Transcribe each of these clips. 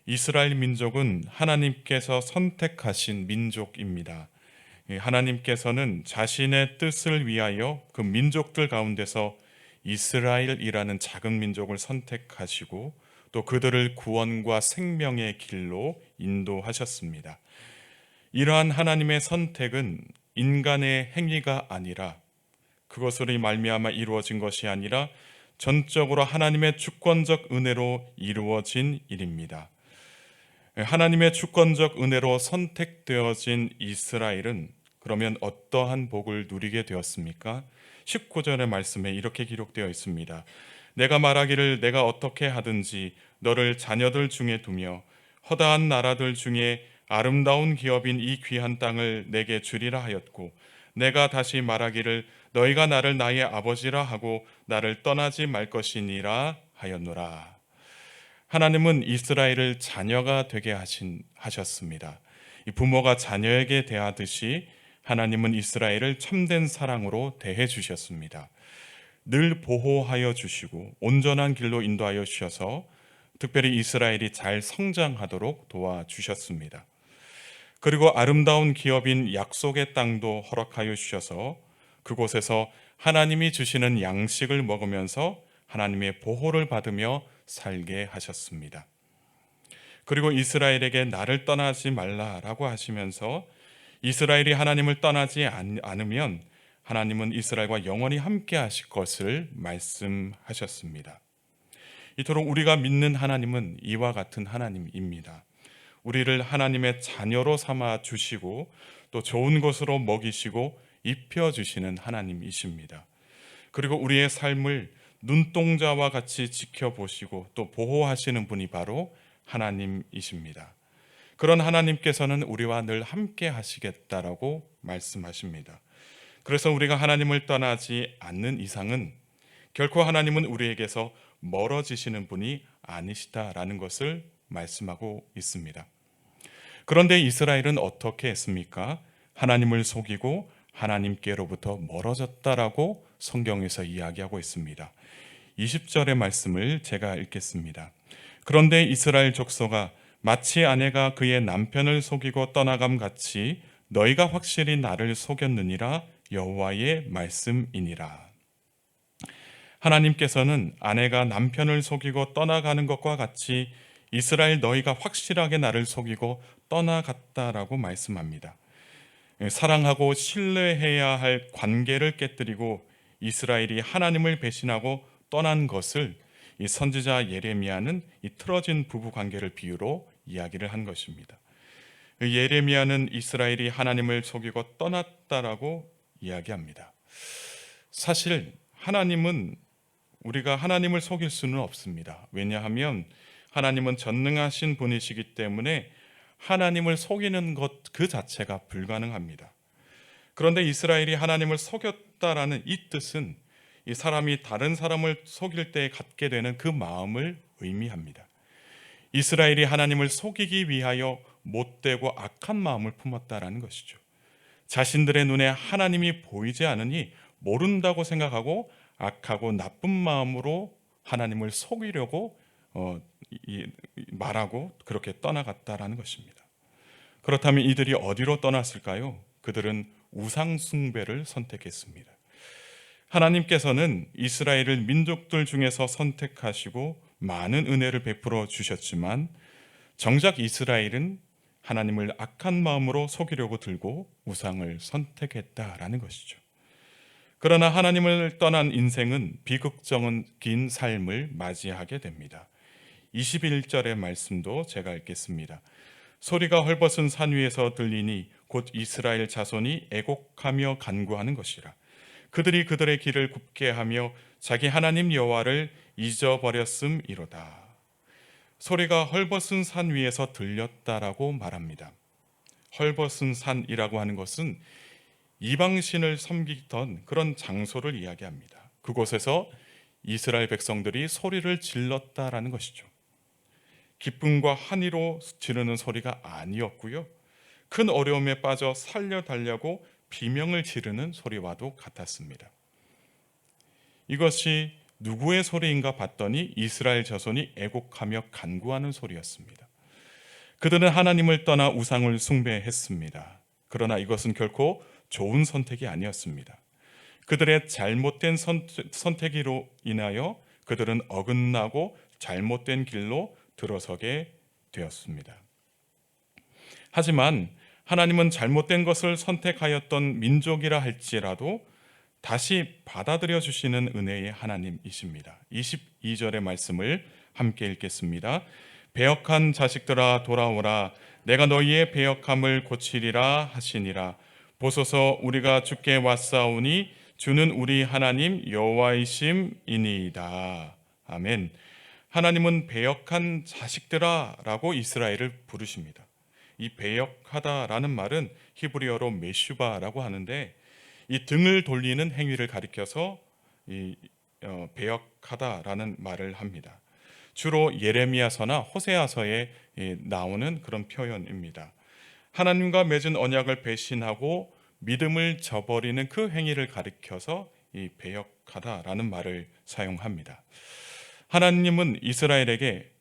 이스라엘 민족은 하나님께서 선택하신 민족입니다. 하나님께서는 자신의 뜻을 위하여 그 민족들 가운데서 이스라엘이라는 작은 민족을 선택하시고 또 그들을 구원과 생명의 길로 인도하셨습니다. 이러한 하나님의 선택은 인간의 행위가 아니라 그것으로 말미암아 이루어진 것이 아니라 전적으로 하나님의 주권적 은혜로 이루어진 일입니다. 하나님의 주권적 은혜로 선택되어진 이스라엘은 그러면 어떠한 복을 누리게 되었습니까? 19절의 말씀에 이렇게 기록되어 있습니다. 내가 말하기를 내가 어떻게 하든지 너를 자녀들 중에 두며 허다한 나라들 중에 아름다운 기업인 이 귀한 땅을 내게 주리라 하였고 내가 다시 말하기를 너희가 나를 나의 아버지라 하고 나를 떠나지 말 것이니라 하였노라. 하나님은 이스라엘을 자녀가 되게 하셨습니다. 이 부모가 자녀에게 대하듯이 하나님은 이스라엘을 참된 사랑으로 대해 주셨습니다. 늘 보호하여 주시고 온전한 길로 인도하여 주셔서 특별히 이스라엘이 잘 성장하도록 도와주셨습니다. 그리고 아름다운 기업인 약속의 땅도 허락하여 주셔서 그곳에서 하나님이 주시는 양식을 먹으면서 하나님의 보호를 받으며 살게 하셨습니다. 그리고 이스라엘에게 나를 떠나지 말라라고 하시면서 이스라엘이 하나님을 떠나지 않으면 하나님은 이스라엘과 영원히 함께 하실 것을 말씀하셨습니다. 이토록 우리가 믿는 하나님은 이와 같은 하나님입니다. 우리를 하나님의 자녀로 삼아 주시고 또 좋은 것으로 먹이시고 입혀 주시는 하나님이십니다. 그리고 우리의 삶을 눈동자와 같이 지켜보시고 또 보호하시는 분이 바로 하나님이십니다. 그런 하나님께서는 우리와 늘 함께 하시겠다라고 말씀하십니다. 그래서 우리가 하나님을 떠나지 않는 이상은 결코 하나님은 우리에게서 멀어지시는 분이 아니시다라는 것을 말씀하고 있습니다. 그런데 이스라엘은 어떻게 했습니까? 하나님을 속이고 하나님께로부터 멀어졌다라고 성경에서 이야기하고 있습니다. 20절의 말씀을 제가 읽겠습니다. 그런데 이스라엘 족속아 마치 아내가 그의 남편을 속이고 떠나감 같이 너희가 확실히 나를 속였느니라 여호와의 말씀이니라. 하나님께서는 아내가 남편을 속이고 떠나가는 것과 같이 이스라엘 너희가 확실하게 나를 속이고 떠나갔다라고 말씀합니다. 사랑하고 신뢰해야 할 관계를 깨뜨리고 이스라엘이 하나님을 배신하고 떠난 것을 이 선지자 예레미야는 이 틀어진 부부 관계를 비유로 이야기를 한 것입니다. 예레미야는 이스라엘이 하나님을 속이고 떠났다라고 이야기합니다. 사실 하나님은 우리가 하나님을 속일 수는 없습니다. 왜냐하면 하나님은 전능하신 분이시기 때문에 하나님을 속이는 것 그 자체가 불가능합니다. 그런데 이스라엘이 하나님을 속였다라는 이 뜻은 이 사람이 다른 사람을 속일 때 갖게 되는 그 마음을 의미합니다. 이스라엘이 하나님을 속이기 위하여 못되고 악한 마음을 품었다라는 것이죠. 자신들의 눈에 하나님이 보이지 않으니 모른다고 생각하고 악하고 나쁜 마음으로 하나님을 속이려고 말하고 그렇게 떠나갔다라는 것입니다. 그렇다면 이들이 어디로 떠났을까요? 그들은 우상 숭배를 선택했습니다. 하나님께서는 이스라엘을 민족들 중에서 선택하시고 많은 은혜를 베풀어 주셨지만 정작 이스라엘은 하나님을 악한 마음으로 속이려고 들고 우상을 선택했다라는 것이죠. 그러나 하나님을 떠난 인생은 비극적인 삶을 맞이하게 됩니다. 21절의 말씀도 제가 읽겠습니다. 소리가 헐벗은 산 위에서 들리니 곧 이스라엘 자손이 애곡하며 간구하는 것이라. 그들이 그들의 길을 굽게 하며 자기 하나님 여호와를 잊어버렸음이로다. 소리가 헐벗은 산 위에서 들렸다라고 말합니다. 헐벗은 산이라고 하는 것은 이방신을 섬기던 그런 장소를 이야기합니다. 그곳에서 이스라엘 백성들이 소리를 질렀다라는 것이죠. 기쁨과 한이로 지르는 소리가 아니었고요. 큰 어려움에 빠져 살려달라고 비명을 지르는 소리와도 같았습니다. 이것이 누구의 소리인가 봤더니 이스라엘 자손이 애곡하며 간구하는 소리였습니다. 그들은 하나님을 떠나 우상을 숭배했습니다. 그러나 이것은 결코 좋은 선택이 아니었습니다. 그들의 잘못된 선택으로 인하여 그들은 어긋나고 잘못된 길로 들어서게 되었습니다. 하지만 하나님은 잘못된 것을 선택하였던 민족이라 할지라도 다시 받아들여 주시는 은혜의 하나님이십니다. 22절의 말씀을 함께 읽겠습니다. 배역한 자식들아 돌아오라. 내가 너희의 배역함을 고치리라 하시니라. 보소서 우리가 주께 왔사오니 주는 우리 하나님 여호와이심이니이다. 아멘. 하나님은 배역한 자식들아 라고 이스라엘을 부르십니다. 이 배역하다라는 말은 히브리어로 메슈바라고 하는데 이 등을 돌리는 행위를 가리켜서 배역하다라는 말을 합니다. 주로 예레미야서나 호세아서에 나오는 그런 표현입니다. 하나님과 맺은 언약을 배신하고 믿음을 저버리는 그 행위를 가리켜서 이 배역하다라는 말을 사용합니다. 하나님은 이스라엘에게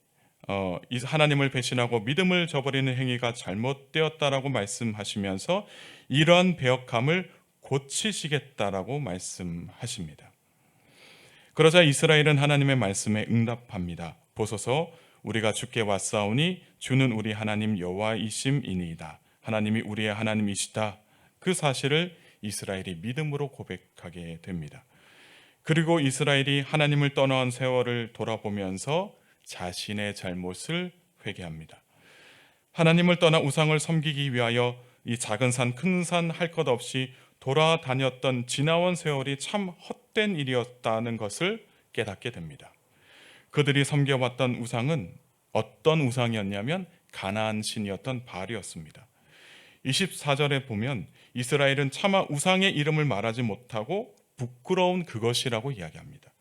하나님을 배신하고 믿음을 저버리는 행위가 잘못되었다라고 말씀하시면서 이러한 배역함을 고치시겠다라고 말씀하십니다. 그러자 이스라엘은 하나님의 말씀에 응답합니다. 보소서 우리가 주께 왔사오니 주는 우리 하나님 여호와이심이니이다. 하나님이 우리의 하나님이시다. 그 사실을 이스라엘이 믿음으로 고백하게 됩니다. 그리고 이스라엘이 하나님을 떠나온 세월을 돌아보면서 자신의 잘못을 회개합니다. 하나님을 떠나 우상을 섬기기 위하여 이 작은 산, 큰 산 할 것 없이 돌아다녔던 지나온 세월이 참 헛된 일이었다는 것을 깨닫게 됩니다. 그들이 섬겨왔던 우상은 어떤 우상이었냐면 가나안 신이었던 바알이었습니다. 24절에 보면 이스라엘은 차마 우상의 이름을 말하지 못하고 부끄러운 그것이라고 이야기합니다.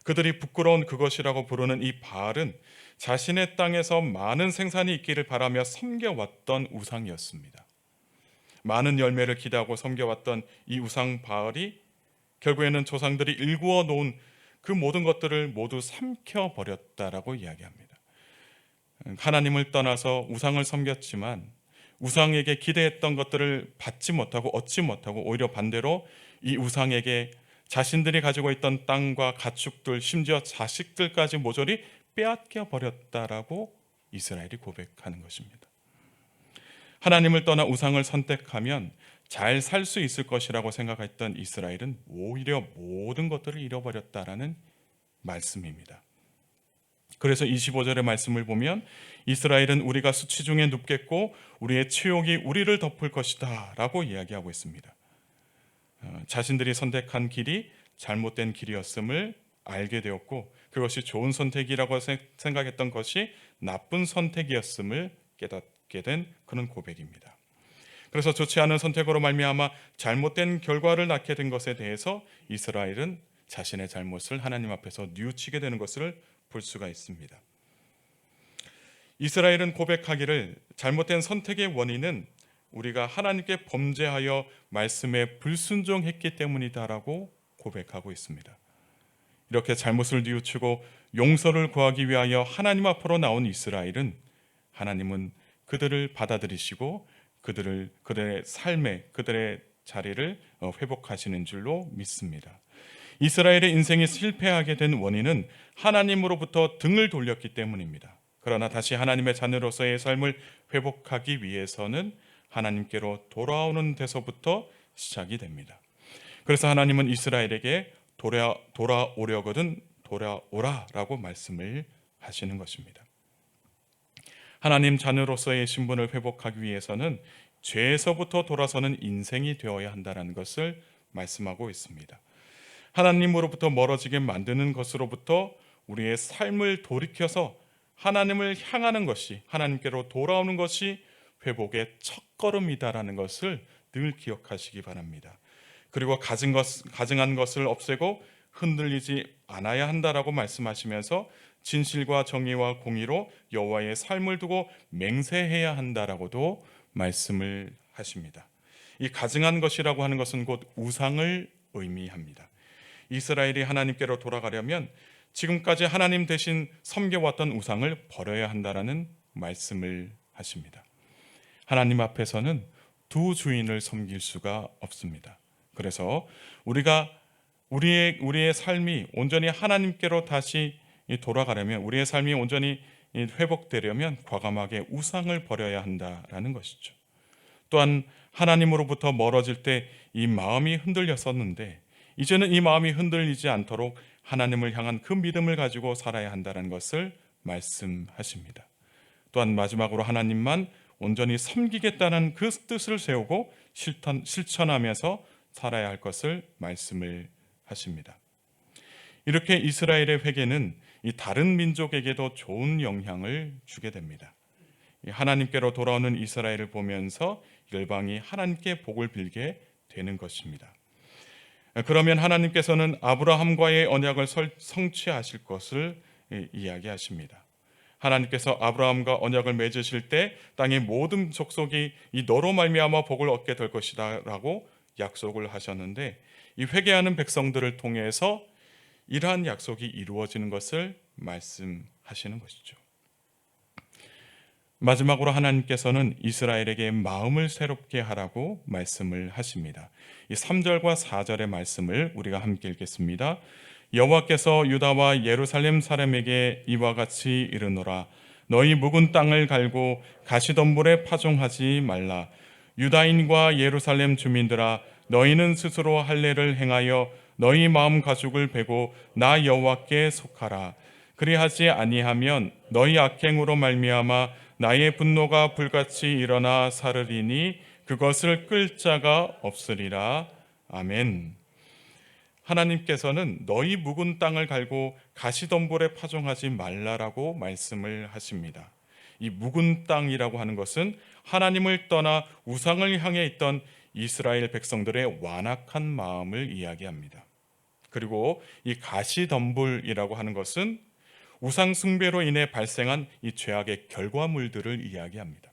그들이 부끄러운 그것이라고 부르는 이 바알은 자신의 땅에서 많은 생산이 있기를 바라며 섬겨왔던 우상이었습니다. 많은 열매를 기대하고 섬겨왔던 이 우상 바알이 결국에는 조상들이 일구어 놓은 그 모든 것들을 모두 삼켜버렸다라고 이야기합니다. 하나님을 떠나서 우상을 섬겼지만 우상에게 기대했던 것들을 받지 못하고 얻지 못하고 오히려 반대로 이 우상에게 자신들이 가지고 있던 땅과 가축들 심지어 자식들까지 모조리 빼앗겨 버렸다라고 이스라엘이 고백하는 것입니다. 하나님을 떠나 우상을 선택하면 잘 살 수 있을 것이라고 생각했던 이스라엘은 오히려 모든 것들을 잃어버렸다라는 말씀입니다. 그래서 25절의 말씀을 보면 이스라엘은 우리가 수치 중에 눕겠고 우리의 치욕이 우리를 덮을 것이다 라고 이야기하고 있습니다. 자신들이 선택한 길이 잘못된 길이었음을 알게 되었고 그것이 좋은 선택이라고 생각했던 것이 나쁜 선택이었음을 깨닫게 된 그런 고백입니다. 그래서 좋지 않은 선택으로 말미암아 잘못된 결과를 낳게 된 것에 대해서 이스라엘은 자신의 잘못을 하나님 앞에서 뉘우치게 되는 것을 볼 수가 있습니다. 이스라엘은 고백하기를 잘못된 선택의 원인은 우리가 하나님께 범죄하여 말씀에 불순종했기 때문이다라고 고백하고 있습니다. 이렇게 잘못을 뉘우치고 용서를 구하기 위하여 하나님 앞으로 나온 이스라엘은 하나님은 그들을 받아들이시고 그들의 삶에 그들의 자리를 회복하시는 줄로 믿습니다. 이스라엘의 인생이 실패하게 된 원인은 하나님으로부터 등을 돌렸기 때문입니다. 그러나 다시 하나님의 자녀로서의 삶을 회복하기 위해서는 하나님께로 돌아오는 데서부터 시작이 됩니다. 그래서 하나님은 이스라엘에게 돌아오려거든 돌아오라라고 말씀을 하시는 것입니다. 하나님 자녀로서의 신분을 회복하기 위해서는 죄에서부터 돌아서는 인생이 되어야 한다는 것을 말씀하고 있습니다. 하나님으로부터 멀어지게 만드는 것으로부터 우리의 삶을 돌이켜서 하나님을 향하는 것이 하나님께로 돌아오는 것이 회복의 첫걸음이다라는 것을 늘 기억하시기 바랍니다. 그리고 가증한 것을 없애고 흔들리지 않아야 한다라고 말씀하시면서 진실과 정의와 공의로 여호와의 삶을 두고 맹세해야 한다라고도 말씀을 하십니다. 이 가증한 것이라고 하는 것은 곧 우상을 의미합니다. 이스라엘이 하나님께로 돌아가려면 지금까지 하나님 대신 섬겨왔던 우상을 버려야 한다라는 말씀을 하십니다. 하나님 앞에서는 두 주인을 섬길 수가 없습니다. 그래서 우리가 우리의 삶이 온전히 하나님께로 다시 돌아가려면, 우리의 삶이 온전히 회복되려면 과감하게 우상을 버려야 한다라는 것이죠. 또한 하나님으로부터 멀어질 때 이 마음이 흔들렸었는데 이제는 이 마음이 흔들리지 않도록 하나님을 향한 그 믿음을 가지고 살아야 한다는 것을 말씀하십니다. 또한 마지막으로 하나님만 온전히 섬기겠다는 그 뜻을 세우고 실천하면서 살아야 할 것을 말씀을 하십니다. 이렇게 이스라엘의 회개는 이 다른 민족에게도 좋은 영향을 주게 됩니다. 하나님께로 돌아오는 이스라엘을 보면서 열방이 하나님께 복을 빌게 되는 것입니다. 그러면 하나님께서는 아브라함과의 언약을 성취하실 것을 이야기하십니다. 하나님께서 아브라함과 언약을 맺으실 때 땅의 모든 족속이 이 너로 말미암아 복을 얻게 될 것이다 라고 약속을 하셨는데, 이 회개하는 백성들을 통해서 이러한 약속이 이루어지는 것을 말씀하시는 것이죠. 마지막으로 하나님께서는 이스라엘에게 마음을 새롭게 하라고 말씀을 하십니다. 이 3절과 4절의 말씀을 우리가 함께 읽겠습니다. 여호와께서 유다와 예루살렘 사람에게 이와 같이 이르노라. 너희 묵은 땅을 갈고 가시덤불에 파종하지 말라. 유다인과 예루살렘 주민들아, 너희는 스스로 할례를 행하여 너희 마음 가죽을 베고 나 여호와께 속하라. 그리하지 아니하면 너희 악행으로 말미암아 나의 분노가 불같이 일어나 사르리니 그것을 끌 자가 없으리라. 아멘. 하나님께서는 너희 묵은 땅을 갈고 가시덤불에 파종하지 말라라고 말씀을 하십니다. 이 묵은 땅이라고 하는 것은 하나님을 떠나 우상을 향해 있던 이스라엘 백성들의 완악한 마음을 이야기합니다. 그리고 이 가시덤불이라고 하는 것은 우상 숭배로 인해 발생한 이 죄악의 결과물들을 이야기합니다.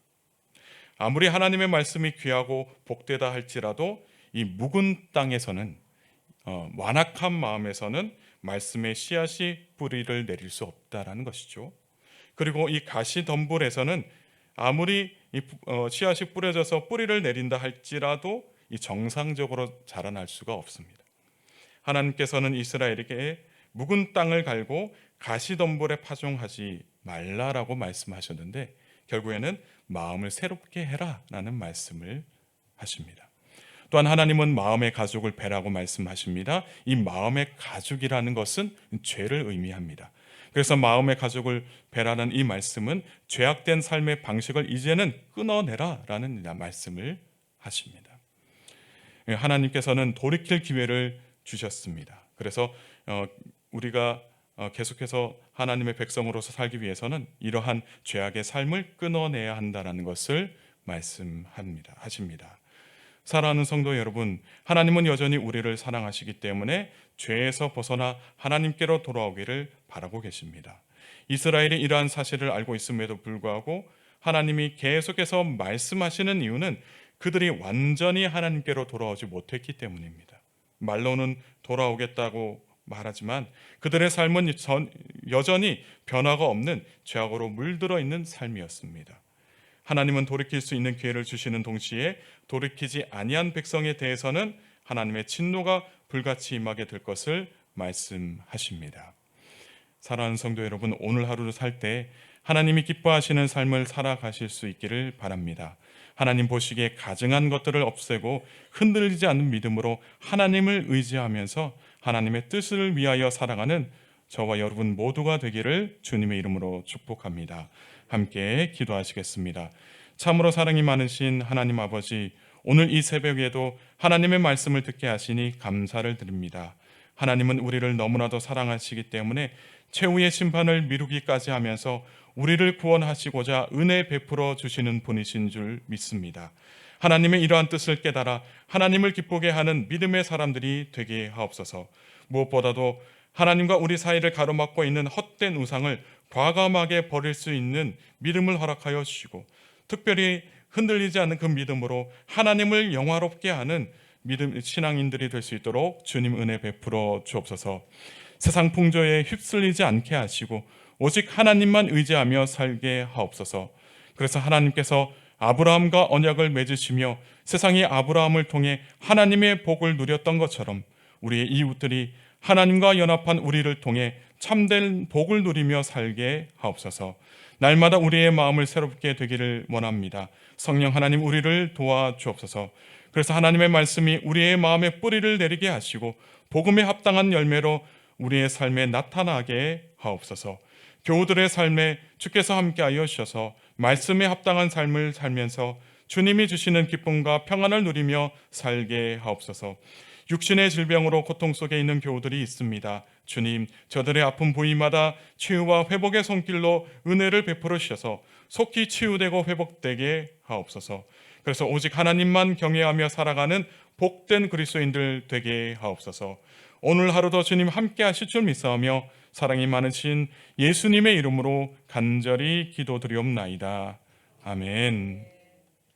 아무리 하나님의 말씀이 귀하고 복되다 할지라도 이 묵은 땅에서는 완악한 마음에서는 말씀의 씨앗이 뿌리를 내릴 수 없다라는 것이죠. 그리고 이 가시덤불에서는 아무리 씨앗이 뿌려져서 뿌리를 내린다 할지라도 이 정상적으로 자라날 수가 없습니다. 하나님께서는 이스라엘에게 묵은 땅을 갈고 가시덤불에 파종하지 말라라고 말씀하셨는데, 결국에는 마음을 새롭게 해라라는 말씀을 하십니다. 또한 하나님은 마음의 가죽을 베라고 말씀하십니다. 이 마음의 가죽이라는 것은 죄를 의미합니다. 그래서 마음의 가죽을 베라는 이 말씀은 죄악된 삶의 방식을 이제는 끊어내라라는 말씀을 하십니다. 하나님께서는 돌이킬 기회를 주셨습니다. 그래서 우리가 계속해서 하나님의 백성으로서 살기 위해서는 이러한 죄악의 삶을 끊어내야 한다는 것을 하십니다. 사랑하는 성도 여러분, 하나님은 여전히 우리를 사랑하시기 때문에 죄에서 벗어나 하나님께로 돌아오기를 바라고 계십니다. 이스라엘이 이러한 사실을 알고 있음에도 불구하고 하나님이 계속해서 말씀하시는 이유는 그들이 완전히 하나님께로 돌아오지 못했기 때문입니다. 말로는 돌아오겠다고 말하지만 그들의 삶은 여전히 변화가 없는 죄악으로 물들어 있는 삶이었습니다. 하나님은 돌이킬 수 있는 기회를 주시는 동시에 돌이키지 아니한 백성에 대해서는 하나님의 진노가 불같이 임하게 될 것을 말씀하십니다. 사랑하는 성도 여러분, 오늘 하루를 살 때 하나님이 기뻐하시는 삶을 살아가실 수 있기를 바랍니다. 하나님 보시기에 가증한 것들을 없애고 흔들리지 않는 믿음으로 하나님을 의지하면서 하나님의 뜻을 위하여 살아가는 저와 여러분 모두가 되기를 주님의 이름으로 축복합니다. 함께 기도하시겠습니다. 참으로 사랑이 많으신 하나님 아버지, 오늘 이 새벽에도 하나님의 말씀을 듣게 하시니 감사를 드립니다. 하나님은 우리를 너무나도 사랑하시기 때문에 최후의 심판을 미루기까지 하면서 우리를 구원하시고자 은혜 베풀어 주시는 분이신 줄 믿습니다. 하나님의 이러한 뜻을 깨달아 하나님을 기쁘게 하는 믿음의 사람들이 되게 하옵소서. 무엇보다도 하나님과 우리 사이를 가로막고 있는 헛된 우상을 과감하게 버릴 수 있는 믿음을 허락하여 주시고, 특별히 흔들리지 않는 그 믿음으로 하나님을 영화롭게 하는 믿음 신앙인들이 될 수 있도록 주님 은혜 베풀어 주옵소서. 세상 풍조에 휩쓸리지 않게 하시고 오직 하나님만 의지하며 살게 하옵소서. 그래서 하나님께서 아브라함과 언약을 맺으시며 세상이 아브라함을 통해 하나님의 복을 누렸던 것처럼 우리의 이웃들이 하나님과 연합한 우리를 통해 참된 복을 누리며 살게 하옵소서. 날마다 우리의 마음을 새롭게 되기를 원합니다. 성령 하나님, 우리를 도와주옵소서. 그래서 하나님의 말씀이 우리의 마음에 뿌리를 내리게 하시고 복음에 합당한 열매로 우리의 삶에 나타나게 하옵소서. 교우들의 삶에 주께서 함께하여 주셔서 말씀에 합당한 삶을 살면서 주님이 주시는 기쁨과 평안을 누리며 살게 하옵소서. 육신의 질병으로 고통 속에 있는 교우들이 있습니다. 주님, 저들의 아픈 부위마다 치유와 회복의 손길로 은혜를 베풀어 주셔서 속히 치유되고 회복되게 하옵소서. 그래서 오직 하나님만 경외하며 살아가는 복된 그리스도인들 되게 하옵소서. 오늘 하루도 주님 함께 하실 줄 믿사오며 사랑이 많으신 예수님의 이름으로 간절히 기도드리옵나이다. 아멘.